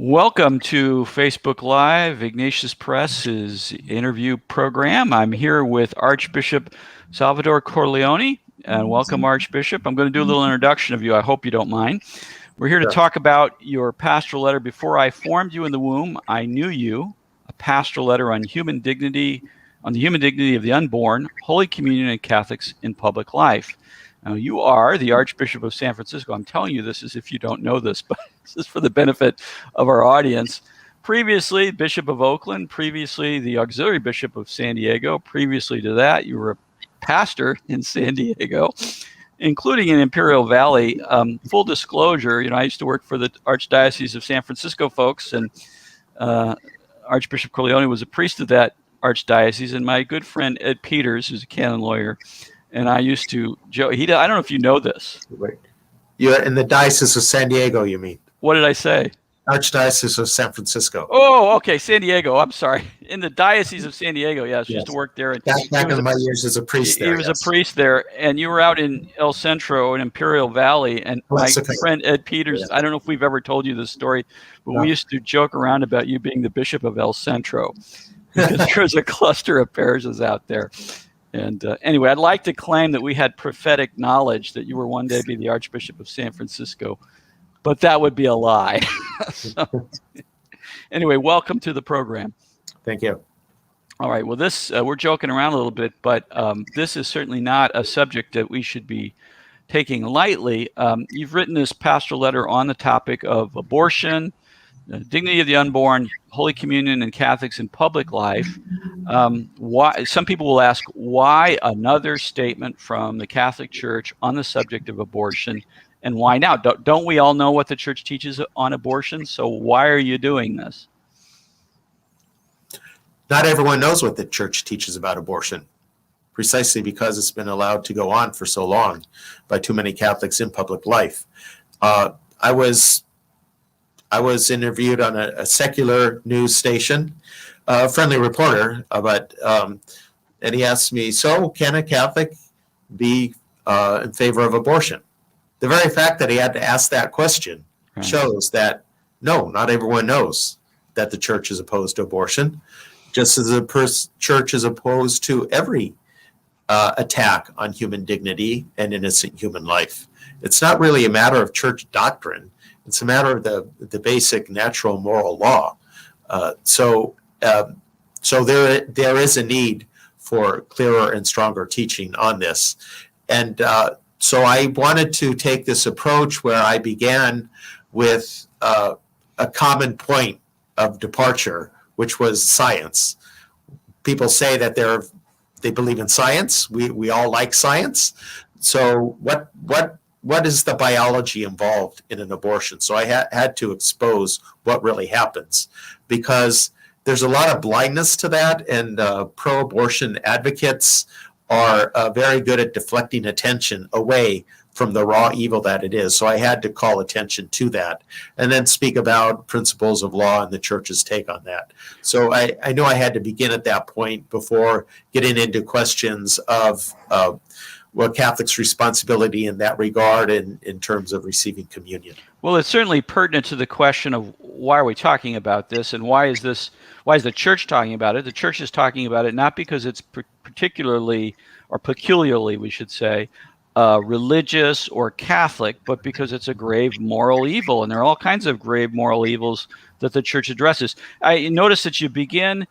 Welcome to Facebook Live, Ignatius Press's interview program. I'm here with Archbishop Salvatore Cordileone, and welcome, Archbishop. I'm going to do a little introduction of you. I hope you don't mind. We're here to talk about your pastoral letter. Before I formed you in the womb, I knew you, a pastoral letter on human dignity, on the human dignity of the unborn, Holy Communion, and Catholics in public life. Now, you are the Archbishop of San Francisco. I'm telling you this as if you don't know this, but this is for the benefit of our audience. Previously, Bishop of Oakland, previously the Auxiliary Bishop of San Diego. Previously to that, you were a pastor in San Diego, including in Imperial Valley. Full disclosure, I used to work for the Archdiocese of San Francisco folks, and Archbishop Cordileone was a priest of that archdiocese, and my good friend Ed Peters, who's a canon lawyer, and I used to joke. I don't know if you know this. Right. You're in the Diocese of San Diego, you mean? What did I say? Archdiocese of San Francisco. Oh, okay, San Diego. I'm sorry. In the Diocese of San Diego, yes. Used to work there. And back in my years as a priest there. He was a priest there, and you were out in El Centro in Imperial Valley, and my friend Ed Peters, I don't know if we've ever told you this story, but we used to joke around about you being the Bishop of El Centro, because there's a cluster of parishes out there. And anyway, I'd like to claim that we had prophetic knowledge that you were one day be the Archbishop of San Francisco, but that would be a lie. So, anyway, welcome to the program. Thank you. All right. Well, this we're joking around a little bit, but this is certainly not a subject that we should be taking lightly. You've written this pastoral letter on the topic of abortion, the dignity of the unborn, Holy Communion, and Catholics in public life. Why? Some people will ask, why another statement from the Catholic Church on the subject of abortion, and why now? Don't we all know what the Church teaches on abortion? So why are you doing this? Not everyone knows what the Church teaches about abortion, precisely because it's been allowed to go on for so long by too many Catholics in public life. I was interviewed on a secular news station, a friendly reporter, and he asked me, so can a Catholic be in favor of abortion? The very fact that he had to ask that question shows that, no, not everyone knows that the Church is opposed to abortion, just as the Church is opposed to every attack on human dignity and innocent human life. It's not really a matter of Church doctrine. It's a matter of the basic natural moral law. So there is a need for clearer and stronger teaching on this. And so I wanted to take this approach where I began with a common point of departure, which was science. People say that they believe in science. We all like science. So what is the biology involved in an abortion? So I had to expose what really happens, because there's a lot of blindness to that, and pro-abortion advocates are very good at deflecting attention away from the raw evil that it is. So I had to call attention to that and then speak about principles of law and the Church's take on that. So I knew I had to begin at that point before getting into questions of Catholics' responsibility in that regard in terms of receiving communion. Well, it's certainly pertinent to the question of why are we talking about this, and why is the Church talking about it? The Church is talking about it not because it's particularly, or peculiarly, we should say, religious or Catholic, but because it's a grave moral evil, and there are all kinds of grave moral evils that the Church addresses. I notice that you begin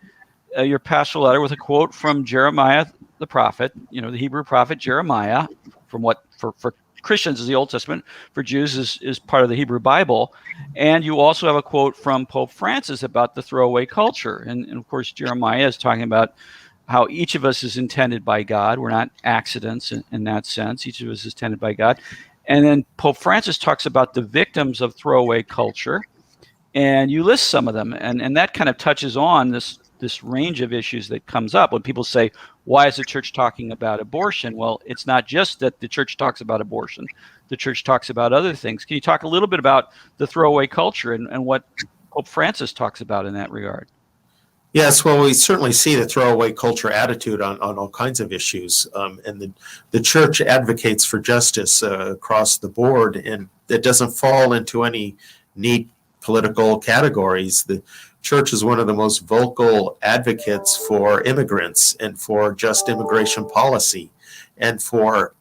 your pastoral letter with a quote from Jeremiah the prophet, the Hebrew prophet Jeremiah, from what for Christians is the Old Testament, for Jews is part of the Hebrew Bible. And you also have a quote from Pope Francis about the throwaway culture. And of course, Jeremiah is talking about how each of us is intended by God. We're not accidents in that sense. Each of us is intended by God. And then Pope Francis talks about the victims of throwaway culture. And you list some of them. And that kind of touches on this range of issues that comes up when people say, why is the Church talking about abortion? Well, it's not just that the Church talks about abortion. The Church talks about other things. Can you talk a little bit about the throwaway culture and what Pope Francis talks about in that regard? Yes, well, we certainly see the throwaway culture attitude on all kinds of issues. And the Church advocates for justice across the board, and it doesn't fall into any neat political categories. The church is one of the most vocal advocates for immigrants and for just immigration policy, and for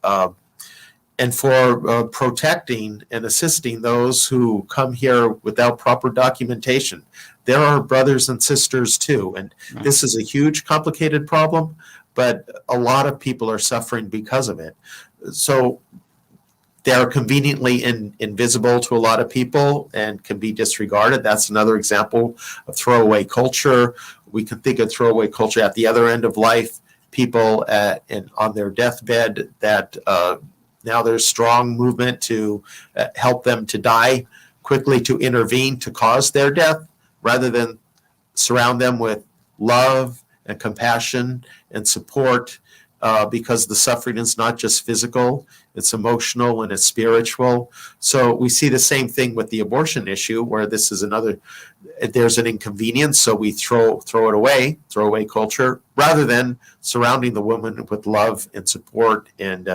protecting and assisting those who come here without proper documentation. There are brothers and sisters too, and this is a huge, complicated problem, but a lot of people are suffering because of it. So they're conveniently invisible to a lot of people and can be disregarded. That's another example of throwaway culture. We can think of throwaway culture at the other end of life, people on their deathbed that now there's strong movement to help them to die quickly, to intervene, to cause their death, rather than surround them with love and compassion and support, because the suffering is not just physical, it's emotional and it's spiritual. So we see the same thing with the abortion issue, where this is there's an inconvenience, so we throw it away, throwaway culture, rather than surrounding the woman with love and support and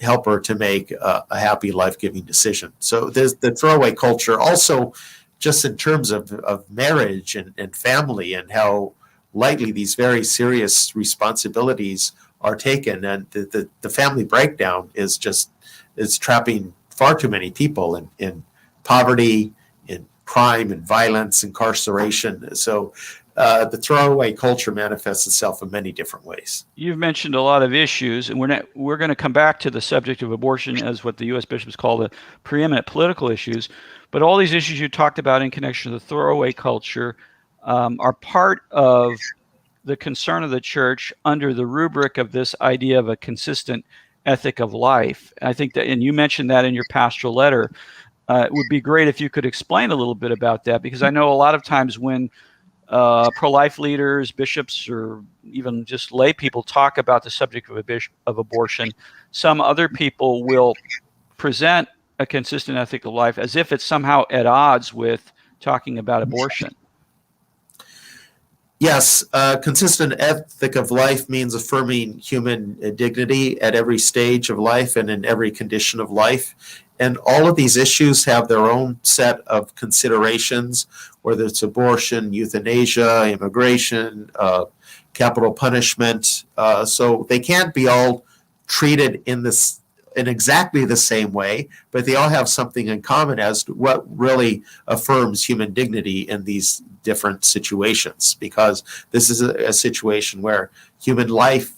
help her to make a happy, life-giving decision. So there's the throwaway culture also, just in terms of marriage and family, and how lightly these very serious responsibilities are taken, and the family breakdown is trapping far too many people in poverty, in crime and violence, incarceration. So the throwaway culture manifests itself in many different ways. You've mentioned a lot of issues, and we're going to come back to the subject of abortion as what the U.S. bishops call the preeminent political issues. But all these issues you talked about in connection to the throwaway culture are part of the concern of the church under the rubric of this idea of a consistent ethic of life. I think that, and you mentioned that in your pastoral letter. It would be great if you could explain a little bit about that, because I know a lot of times when pro-life leaders, bishops, or even just lay people talk about the subject of abortion, some other people will present a consistent ethic of life as if it's somehow at odds with talking about abortion. Yes, consistent ethic of life means affirming human dignity at every stage of life and in every condition of life. And all of these issues have their own set of considerations, whether it's abortion, euthanasia, immigration, capital punishment. So they can't be all treated in exactly the same way, but they all have something in common as to what really affirms human dignity in these different situations, because this is a situation where human life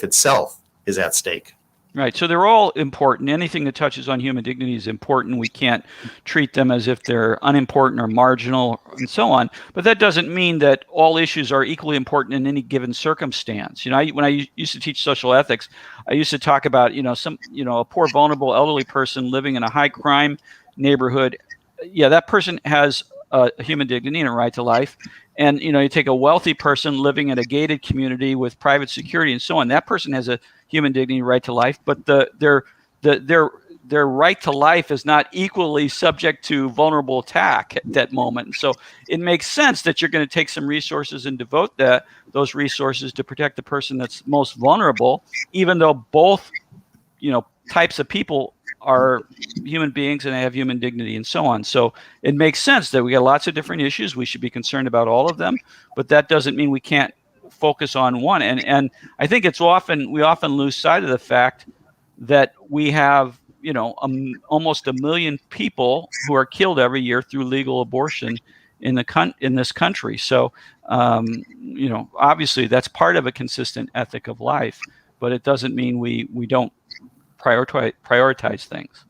itself is at stake. Right. So they're all important. Anything that touches on human dignity is important. We can't treat them as if they're unimportant or marginal and so on. But that doesn't mean that all issues are equally important in any given circumstance. When I used to teach social ethics, I used to talk about, a poor, vulnerable, elderly person living in a high crime neighborhood. Yeah, that person has a human dignity and a right to life. And, you take a wealthy person living in a gated community with private security and so on. That person has a human dignity and right to life, but their right to life is not equally subject to vulnerable attack at that moment. So it makes sense that you're going to take some resources and devote those resources to protect the person that's most vulnerable, even though both, types of people are human beings and they have human dignity and so on. So it makes sense that we got lots of different issues. We should be concerned about all of them, but that doesn't mean we can't focus on one. And I think we often lose sight of the fact that we have, almost 1 million people who are killed every year through legal abortion in this country. So, obviously that's part of a consistent ethic of life, but it doesn't mean we don't prioritize things.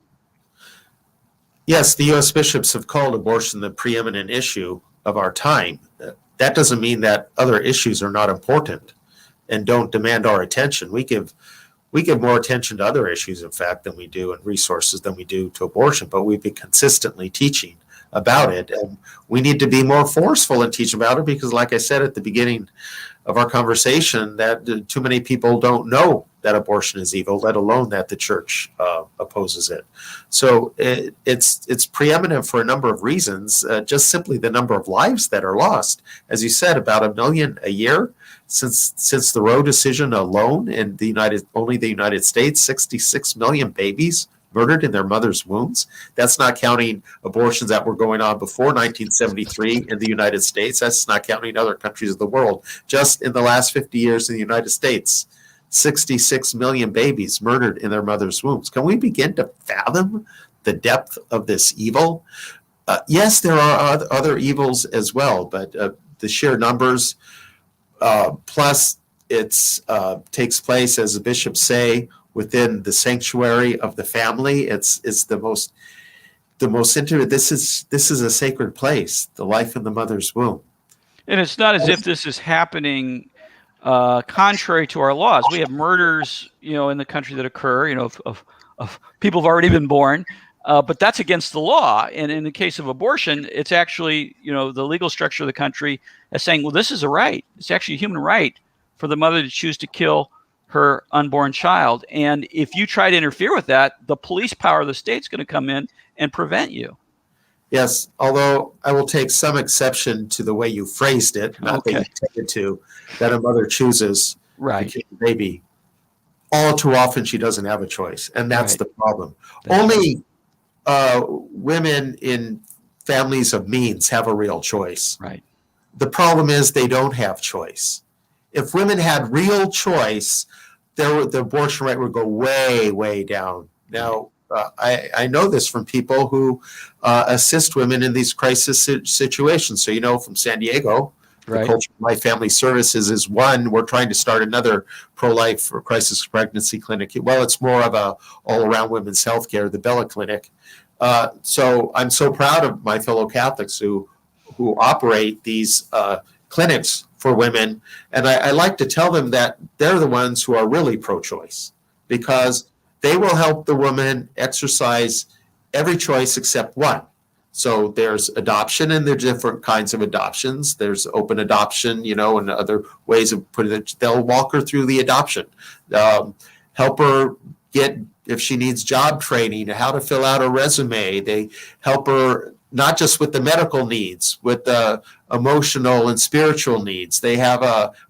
Yes, the U.S. bishops have called abortion the preeminent issue of our time. That doesn't mean that other issues are not important and don't demand our attention. We give more attention to other issues, in fact, than we do, and resources than we do to abortion, but we've been consistently teaching about it. And we need to be more forceful in teaching about it because, like I said at the beginning of our conversation, that too many people don't know that abortion is evil, let alone that the church opposes it. So it's preeminent for a number of reasons, just simply the number of lives that are lost. As you said, about 1 million a year since the Roe decision alone in only the United States, 66 million babies murdered in their mother's wombs. That's not counting abortions that were going on before 1973 in the United States. That's not counting other countries of the world. Just in the last 50 years in the United States, 66 million babies murdered in their mother's wombs. Can we begin to fathom the depth of this evil? Yes, there are other evils as well, but the sheer numbers, plus it takes place, as the bishops say, within the sanctuary of the family. It's the most intimate. This is a sacred place, the life in the mother's womb. And it's not as if this is happening contrary to our laws. We have murders, in the country that occur, of people who've already been born. But that's against the law. And in the case of abortion, it's actually, the legal structure of the country is saying, well, this is a right. It's actually a human right for the mother to choose to kill her unborn child. And if you try to interfere with that, the police power of the state's going to come in and prevent you. Yes, although I will take some exception to the way you phrased it, not that you intended to, that a mother chooses to kill the baby. All too often she doesn't have a choice, and that's the problem. Only women in families of means have a real choice. Right. The problem is they don't have choice. If women had real choice, the abortion rate would go way, way down. Now, I know this from people who assist women in these crisis situations. So, from San Diego, the Culture of Life Family Services is one. We're trying to start another pro-life or crisis pregnancy clinic. Well, it's more of a all-around women's health care, the Bella Clinic. So I'm so proud of my fellow Catholics who operate these clinics for women. And I like to tell them that they're the ones who are really pro-choice, because they will help the woman exercise every choice except one. So there's adoption, and there's different kinds of adoptions. There's open adoption, and other ways of putting it. They'll walk her through the adoption, help her get, if she needs job training, how to fill out a resume. They help her not just with the medical needs, with the emotional and spiritual needs. They have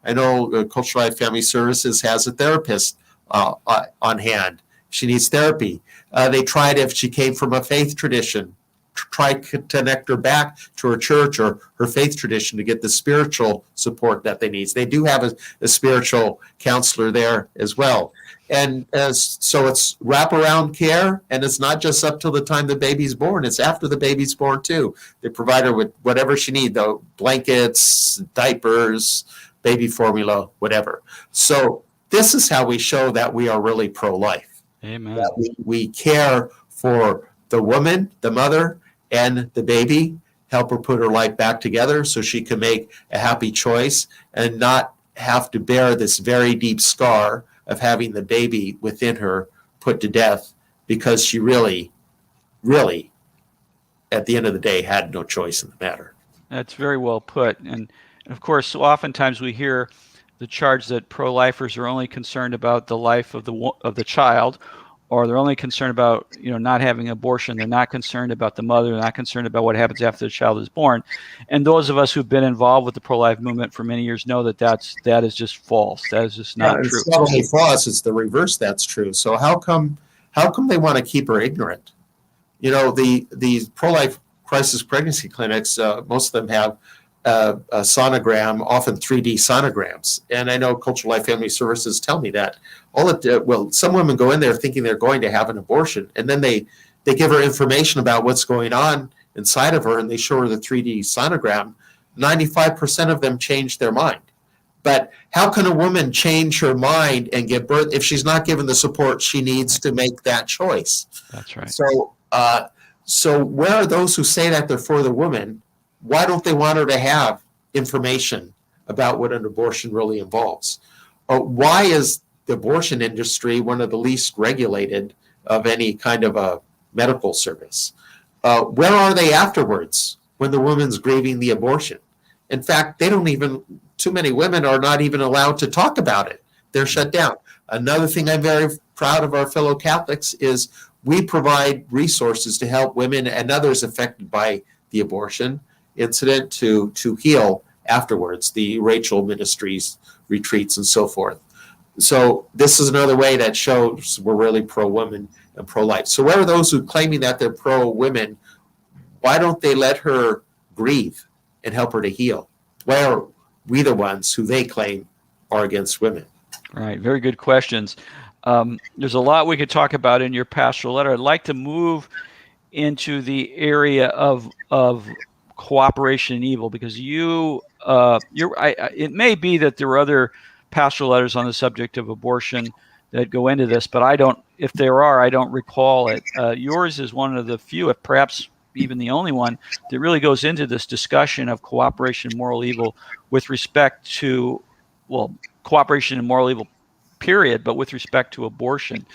I know Cultural Life Family Services has a therapist on hand. She needs therapy. They tried, if she came from a faith tradition, try to connect her back to her church or her faith tradition to get the spiritual support that they need. They do have a spiritual counselor there as well. And so it's wraparound care, and it's not just up till the time the baby's born. It's after the baby's born, too. They provide her with whatever she needs, though, blankets, diapers, baby formula, whatever. So this is how we show that we are really pro-life. Amen. That we care for the woman, the mother, and the baby, help her put her life back together so she can make a happy choice and not have to bear this very deep scar of having the baby within her put to death because she really, really, at the end of the day, had no choice in the matter. That's very well put. And of course, so oftentimes we hear the charge that pro-lifers are only concerned about the life of the child, or they're only concerned about not having an abortion. They're not concerned about the mother. They're not concerned about what happens after the child is born. And those of us who've been involved with the pro-life movement for many years know that is just false. That is just not true. It's not only false; it's the reverse that's true. So how come they want to keep her ignorant? The pro-life crisis pregnancy clinics, most of them have a sonogram, often 3D sonograms. And I know Cultural Life Family Services tell me that. Some women go in there thinking they're going to have an abortion, and then they give her information about what's going on inside of her, and they show her the 3D sonogram. 95% of them change their mind. But how can a woman change her mind and give birth if she's not given the support she needs to make that choice? That's right. So where are those who say that they're for the woman? Why don't they want her to have information about what an abortion really involves? Why is the abortion industry one of the least regulated of any kind of a medical service? Where are they afterwards when the woman's grieving the abortion? In fact, too many women are not even allowed to talk about it. They're shut down. Another thing I'm very proud of our fellow Catholics is we provide resources to help women and others affected by the abortion incident to heal afterwards, the Rachel Ministries retreats and so forth. So this is another way that shows we're really pro-woman and pro-life. So where are those who claiming that they're pro-women? Why don't they let her grieve and help her to heal? Why are we the ones who they claim are against women? Right. Very good questions. There's a lot we could talk about in your pastoral letter. I'd like to move into the area of cooperation in evil, because it may be that there are other pastoral letters on the subject of abortion that go into this, but if there are, I don't recall it. Yours is one of the few, if perhaps even the only one, that really goes into this discussion of cooperation in moral evil with respect to, well, cooperation in moral evil, period, but with respect to abortion.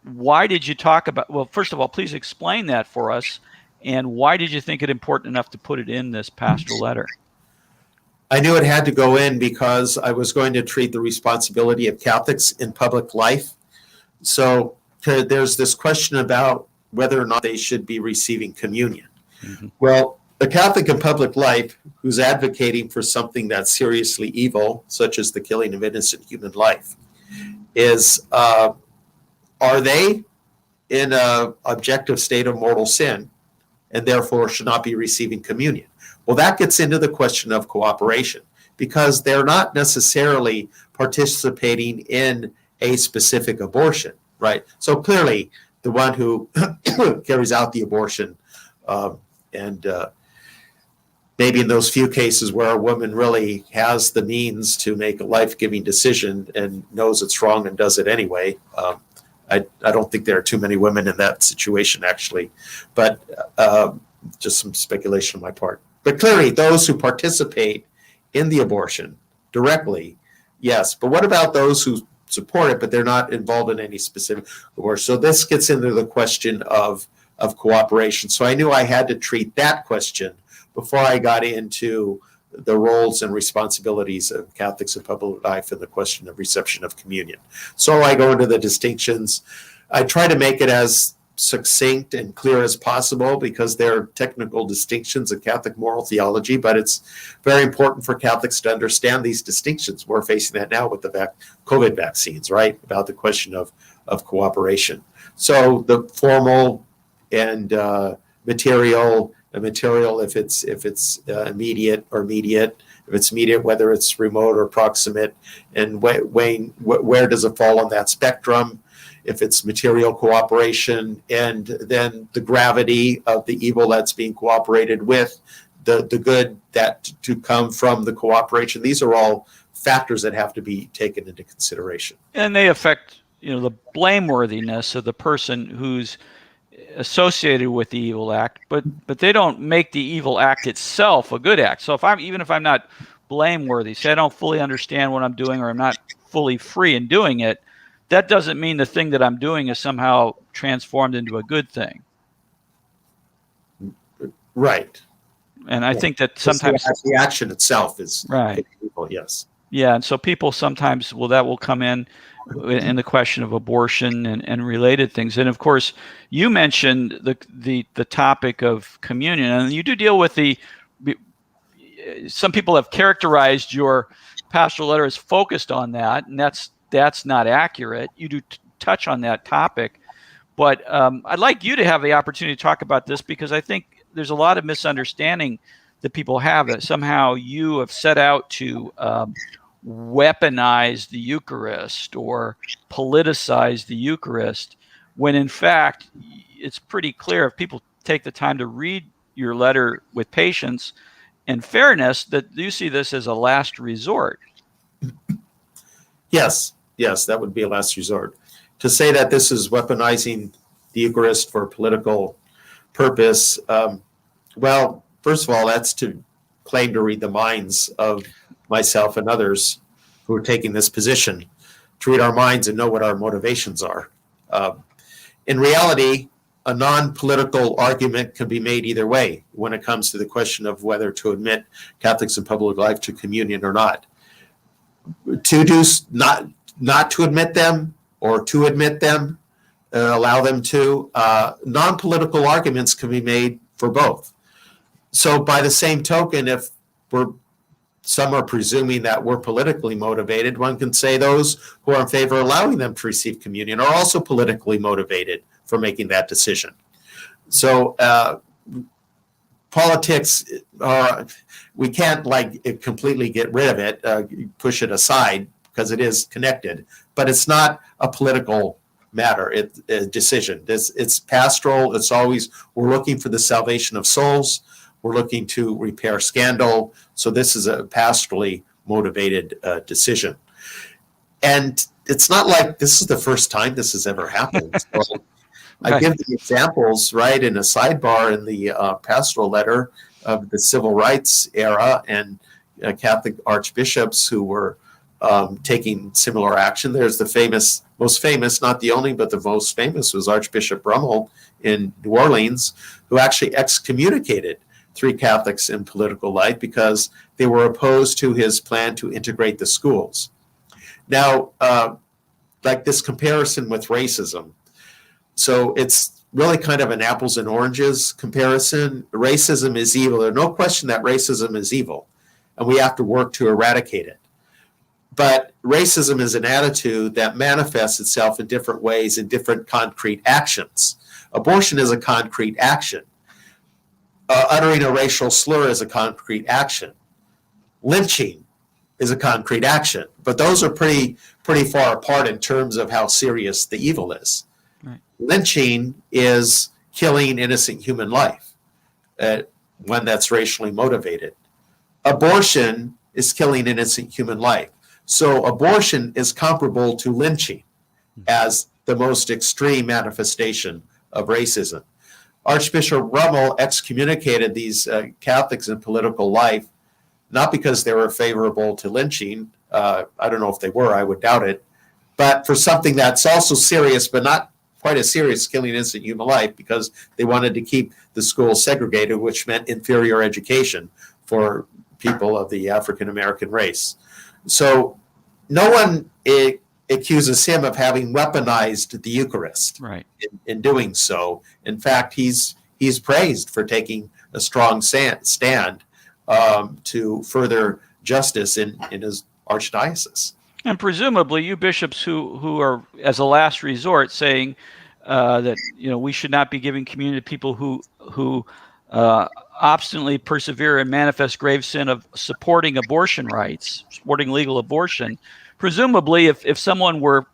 Why did you talk about, well, first of all, please explain that for us, and why did you think it important enough to put it in this pastoral letter? I knew it had to go in because I was going to treat the responsibility of Catholics in public life. So there's this question about whether or not they should be receiving communion. Mm-hmm. Well, a Catholic in public life who's advocating for something that's seriously evil, such as the killing of innocent human life, are they in an objective state of mortal sin and therefore should not be receiving communion? Well, that gets into the question of cooperation, because they're not necessarily participating in a specific abortion, right? So clearly, the one who carries out the abortion, and maybe in those few cases where a woman really has the means to make a life-giving decision and knows it's wrong and does it anyway, I don't think there are too many women in that situation, actually, but just some speculation on my part. But clearly, those who participate in the abortion directly, yes. But what about those who support it, but they're not involved in any specific abortion? So this gets into the question of cooperation. So I knew I had to treat that question before I got into the roles and responsibilities of Catholics in public life and the question of reception of communion. So I go into the distinctions. I try to make it as succinct and clear as possible, because there are technical distinctions in Catholic moral theology, but it's very important for Catholics to understand these distinctions. We're facing that now with the COVID vaccines, right? About the question of cooperation. So the formal and material if it's immediate or mediate, if it's mediate, whether it's remote or proximate, and where does it fall on that spectrum? If it's material cooperation, and then the gravity of the evil that's being cooperated with, the good that to come from the cooperation. These are all factors that have to be taken into consideration. And they affect, the blameworthiness of the person who's associated with the evil act, but they don't make the evil act itself a good act. So if I'm not blameworthy, say I don't fully understand what I'm doing, or I'm not fully free in doing it, that doesn't mean the thing that I'm doing is somehow transformed into a good thing. Right. And I think that sometimes the action itself is right. Evil, yes. Yeah, and so people sometimes that will come in the question of abortion and related things. And of course, you mentioned the topic of communion, and you do deal with some people have characterized your pastoral letter as focused on that, and that's not accurate. You do touch on that topic, but I'd like you to have the opportunity to talk about this, because I think there's a lot of misunderstanding that people have, that somehow you have set out to weaponize the Eucharist or politicize the Eucharist, when in fact it's pretty clear, if people take the time to read your letter with patience and fairness, that you see this as a last resort. Yes, that would be a last resort. To say that this is weaponizing the Eucharist for political purpose, well, first of all, that's to claim to read the minds of myself and others who are taking this position, to read our minds and know what our motivations are. In reality, a non-political argument can be made either way when it comes to the question of whether to admit Catholics in public life to communion or not. Not to admit them, or to admit them, allow them to, non-political arguments can be made for both. So by the same token, if some are presuming that we're politically motivated, one can say those who are in favor of allowing them to receive communion are also politically motivated for making that decision. So politics, we can't completely get rid of it, push it aside, because it is connected, but it's not a political matter. It's a decision. It's pastoral. It's always, we're looking for the salvation of souls. We're looking to repair scandal. So this is a pastorally motivated decision. And it's not like this is the first time this has ever happened. So Right. I give the examples, right, in a sidebar in the Pastoral Letter of the civil rights era and Catholic archbishops who were taking similar action. There's the most famous, not the only, but the most famous was Archbishop Rummel in New Orleans, who actually excommunicated 3 Catholics in political life because they were opposed to his plan to integrate the schools. Now, like this comparison with racism. So it's really kind of an apples and oranges comparison. Racism is evil. There's no question that racism is evil, and we have to work to eradicate it. But racism is an attitude that manifests itself in different ways in different concrete actions. Abortion is a concrete action. Uttering a racial slur is a concrete action. Lynching is a concrete action. But those are pretty far apart in terms of how serious the evil is. Right. Lynching is killing innocent human life, one that's racially motivated. Abortion is killing innocent human life. So abortion is comparable to lynching as the most extreme manifestation of racism. Archbishop Rummel excommunicated these Catholics in political life, not because they were favorable to lynching. I don't know if they were, I would doubt it, but for something that's also serious, but not quite as serious, killing innocent human life, because they wanted to keep the schools segregated, which meant inferior education for people of the African American race. So no one accuses him of having weaponized the Eucharist. Right. In doing so. In fact, he's praised for taking a strong stand to further justice in his archdiocese. And presumably, you bishops who are, as a last resort, saying that we should not be giving communion to people who obstinately persevere and manifest grave sin of supporting abortion rights, supporting legal abortion. Presumably, if someone were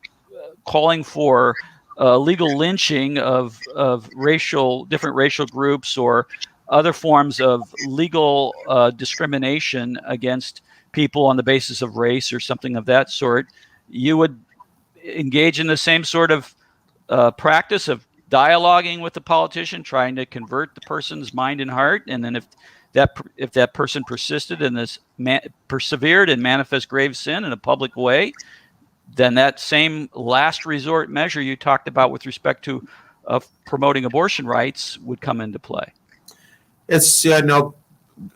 calling for legal lynching of different racial groups or other forms of legal discrimination against people on the basis of race or something of that sort, you would engage in the same sort of practice of dialoguing with the politician, trying to convert the person's mind and heart, and then if that person persisted in this, persevered and manifest grave sin in a public way, then that same last resort measure you talked about with respect to promoting abortion rights would come into play. It's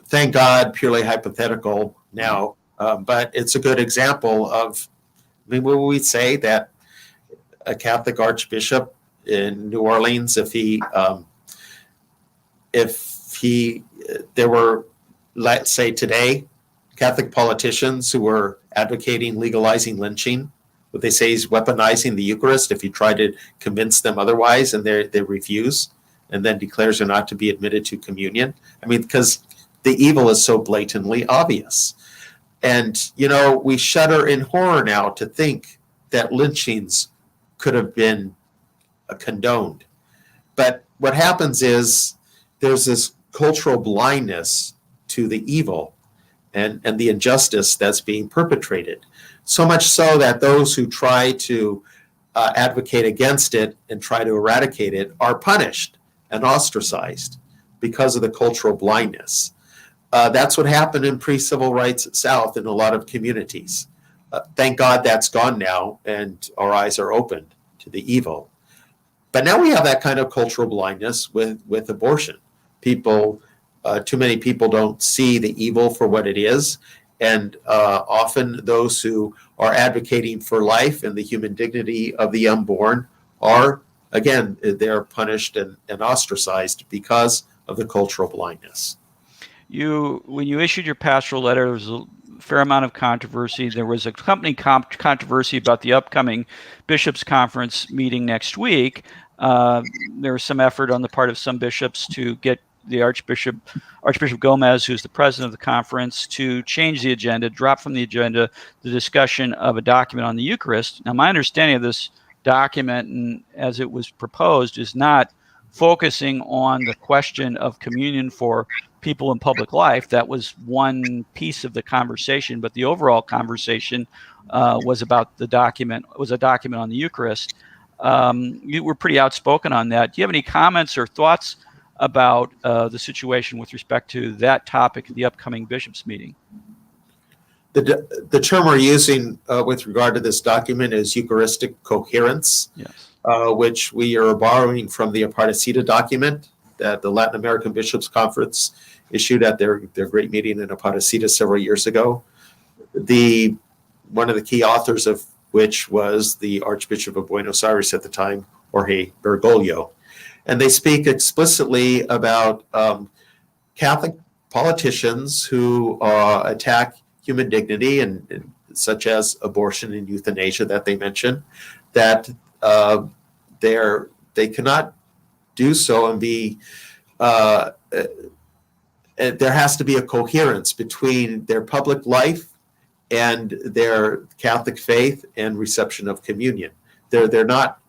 thank God, purely hypothetical now, but it's a good example of. I mean, we'd say that a Catholic archbishop in New Orleans, there were, let's say today, Catholic politicians who were advocating legalizing lynching, would they say he's weaponizing the Eucharist if you try to convince them otherwise and they refuse and then declares they're not to be admitted to communion? I mean, because the evil is so blatantly obvious. And, we shudder in horror now to think that lynchings could have been condoned. But what happens is there's this cultural blindness to the evil and the injustice that's being perpetrated. So much so that those who try to advocate against it and try to eradicate it are punished and ostracized because of the cultural blindness. That's what happened in pre-civil rights South in a lot of communities. Thank God that's gone now and our eyes are opened to the evil. But now we have that kind of cultural blindness with abortion. Too many people don't see the evil for what it is. And often those who are advocating for life and the human dignity of the unborn are, again, they're punished and ostracized because of the cultural blindness. When you issued your pastoral letter, there was a fair amount of controversy. There was accompanying controversy about the upcoming bishops' conference meeting next week. There was some effort on the part of some bishops to get the Archbishop Gomez, who's the president of the conference, to change the agenda, drop from the agenda the discussion of a document on the Eucharist. Now, my understanding of this document, and as it was proposed, is not focusing on the question of communion for people in public life. That was one piece of the conversation, but the overall conversation was about a document on the Eucharist. You were pretty outspoken on that. Do you have any comments or thoughts about the situation with respect to that topic at the upcoming bishops' meeting? The term we're using with regard to this document is Eucharistic Coherence, yes, which we are borrowing from the Aparecida document that the Latin American Bishops' Conference issued at their great meeting in Aparecida several years ago. One of the key authors of which was the Archbishop of Buenos Aires at the time, Jorge Bergoglio. And they speak explicitly about Catholic politicians who attack human dignity, and such as abortion and euthanasia that they mention, that they cannot do so and be there has to be a coherence between their public life and their Catholic faith and reception of communion. They're not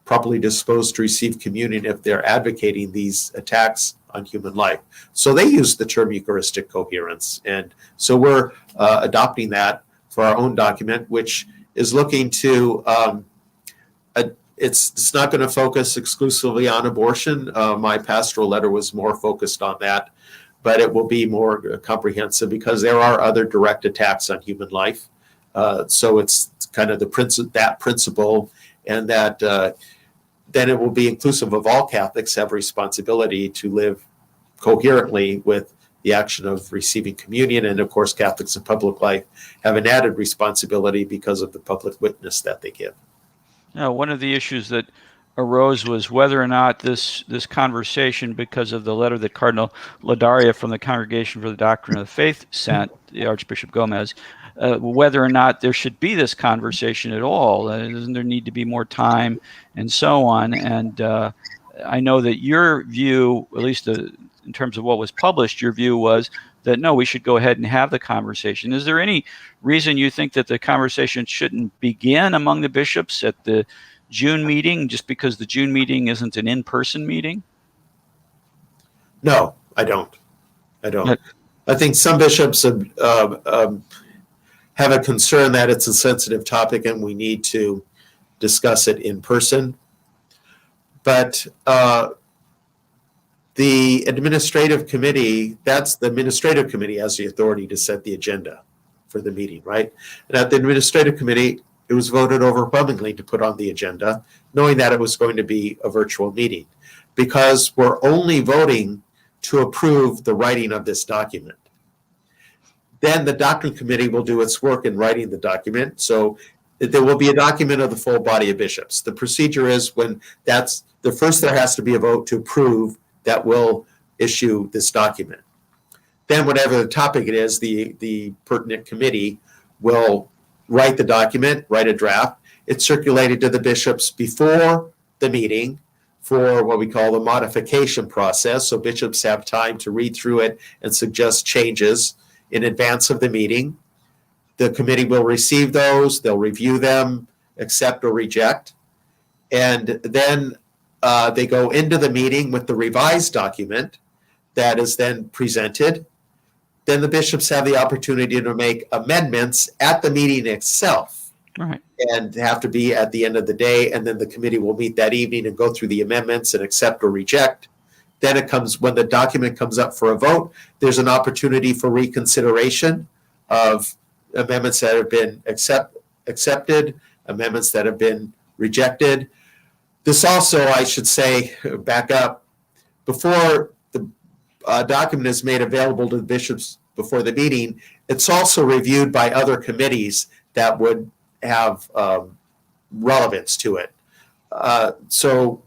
properly disposed to receive communion if they're advocating these attacks on human life. So they use the term Eucharistic coherence. And so we're adopting that for our own document, which is looking to, it's not going to focus exclusively on abortion. My pastoral letter was more focused on that, but it will be more comprehensive because there are other direct attacks on human life. So it's kind of that principle, and that then it will be inclusive of all Catholics have responsibility to live coherently with the action of receiving communion. And of course, Catholics in public life have an added responsibility because of the public witness that they give. Now, one of the issues that arose was whether or not this conversation, because of the letter that Cardinal Ladaria from the Congregation for the Doctrine of the Faith sent the Archbishop Gomez, whether or not there should be this conversation at all. Doesn't there need to be more time and so on? And I know that your view, at least in terms of what was published, your view was that no, we should go ahead and have the conversation. Is there any reason you think that the conversation shouldn't begin among the bishops at the June meeting, just because the June meeting isn't an in-person meeting? No, I don't. I think some bishops have a concern that it's a sensitive topic and we need to discuss it in person. But the administrative committee, the administrative committee has the authority to set the agenda for the meeting, right? And at the administrative committee, it was voted overwhelmingly to put on the agenda, knowing that it was going to be a virtual meeting, because we're only voting to approve the writing of this document. Then the doctrine committee will do its work in writing the document. So there will be a document of the full body of bishops. The procedure is when there has to be a vote to approve that will issue this document. Then whatever the topic it is, the pertinent committee will write the document, write a draft. It's circulated to the bishops before the meeting for what we call the modification process. So bishops have time to read through it and suggest changes in advance of the meeting. The committee will receive those, they'll review them, accept or reject, and then they go into the meeting with the revised document that is then presented. Then the bishops have the opportunity to make amendments at the meeting itself. Right. And have to be at the end of the day, and then the committee will meet that evening and go through the amendments and accept or reject. Then it comes, when the document comes up for a vote, there's an opportunity for reconsideration of amendments that have been accepted, amendments that have been rejected. This also, I should say, back up, before the document is made available to the bishops before the meeting, it's also reviewed by other committees that would have relevance to it. So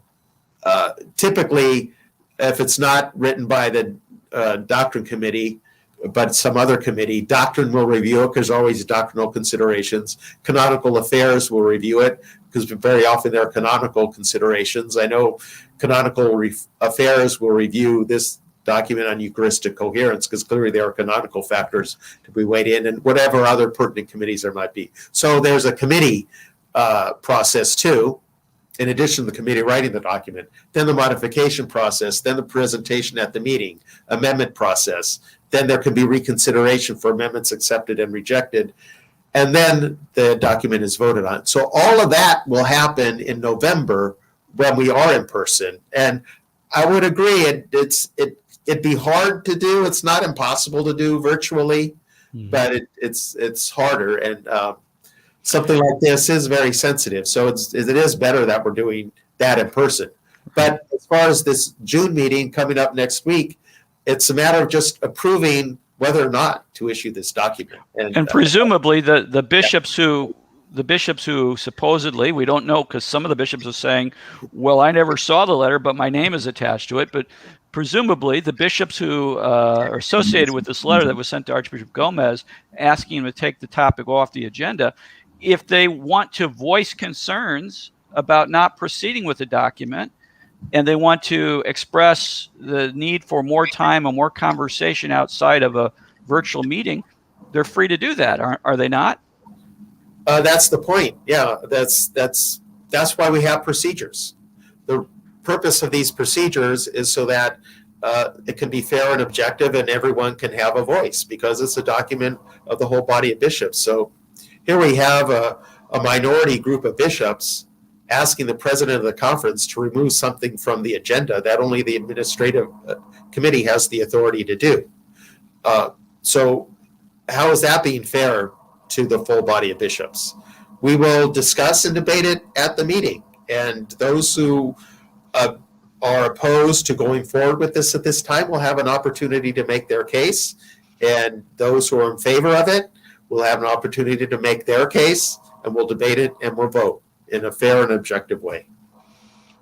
typically, if it's not written by the doctrine committee, but some other committee. Doctrine will review it because there's always doctrinal considerations. Canonical affairs will review it because very often there are canonical considerations. I know canonical affairs will review this document on Eucharistic coherence because clearly there are canonical factors to be weighed in, and whatever other pertinent committees there might be. So there's a committee process too, in addition to the committee writing the document, then the modification process, then the presentation at the meeting, amendment process, then there can be reconsideration for amendments accepted and rejected, and then the document is voted on. So all of that will happen in November when we are in person. And I would agree, it'd be hard to do. It's not impossible to do virtually, but it's harder. And something like this is very sensitive. So it is better that we're doing that in person. But as far as this June meeting coming up next week, it's a matter of just approving whether or not to issue this document. And presumably the bishops who supposedly, we don't know, because some of the bishops are saying, well, I never saw the letter, but my name is attached to it. But presumably the bishops who are associated with this letter that was sent to Archbishop Gomez asking him to take the topic off the agenda, if they want to voice concerns about not proceeding with the document, and they want to express the need for more time and more conversation outside of a virtual meeting, they're free to do that, are they not? That's the point. Yeah, that's why we have procedures. The purpose of these procedures is so that it can be fair and objective, and everyone can have a voice because it's a document of the whole body of bishops. So here we have a minority group of bishops asking the president of the conference to remove something from the agenda that only the administrative committee has the authority to do. So how is that being fair to the full body of bishops? We will discuss and debate it at the meeting. And those who are opposed to going forward with this at this time will have an opportunity to make their case. And those who are in favor of it will have an opportunity to make their case, and we'll debate it and we'll vote in a fair and objective way.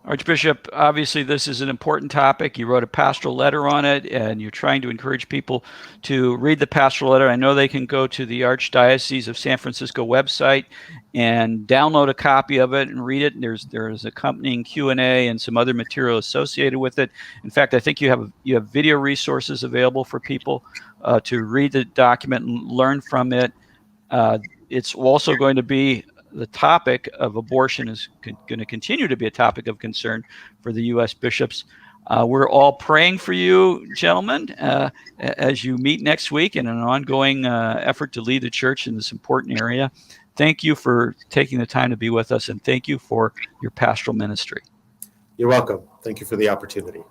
Archbishop, obviously this is an important topic. You wrote a pastoral letter on it, and you're trying to encourage people to read the pastoral letter. I know they can go to the Archdiocese of San Francisco website and download a copy of it and read it. There's accompanying Q&A and some other material associated with it. In fact, I think you have video resources available for people to read the document and learn from it. It's also going to be the topic of abortion is going to continue to be a topic of concern for the U.S. bishops. We're all praying for you, gentlemen, as you meet next week in an ongoing effort to lead the church in this important area. Thank you for taking the time to be with us, and thank you for your pastoral ministry. You're welcome. Thank you for the opportunity.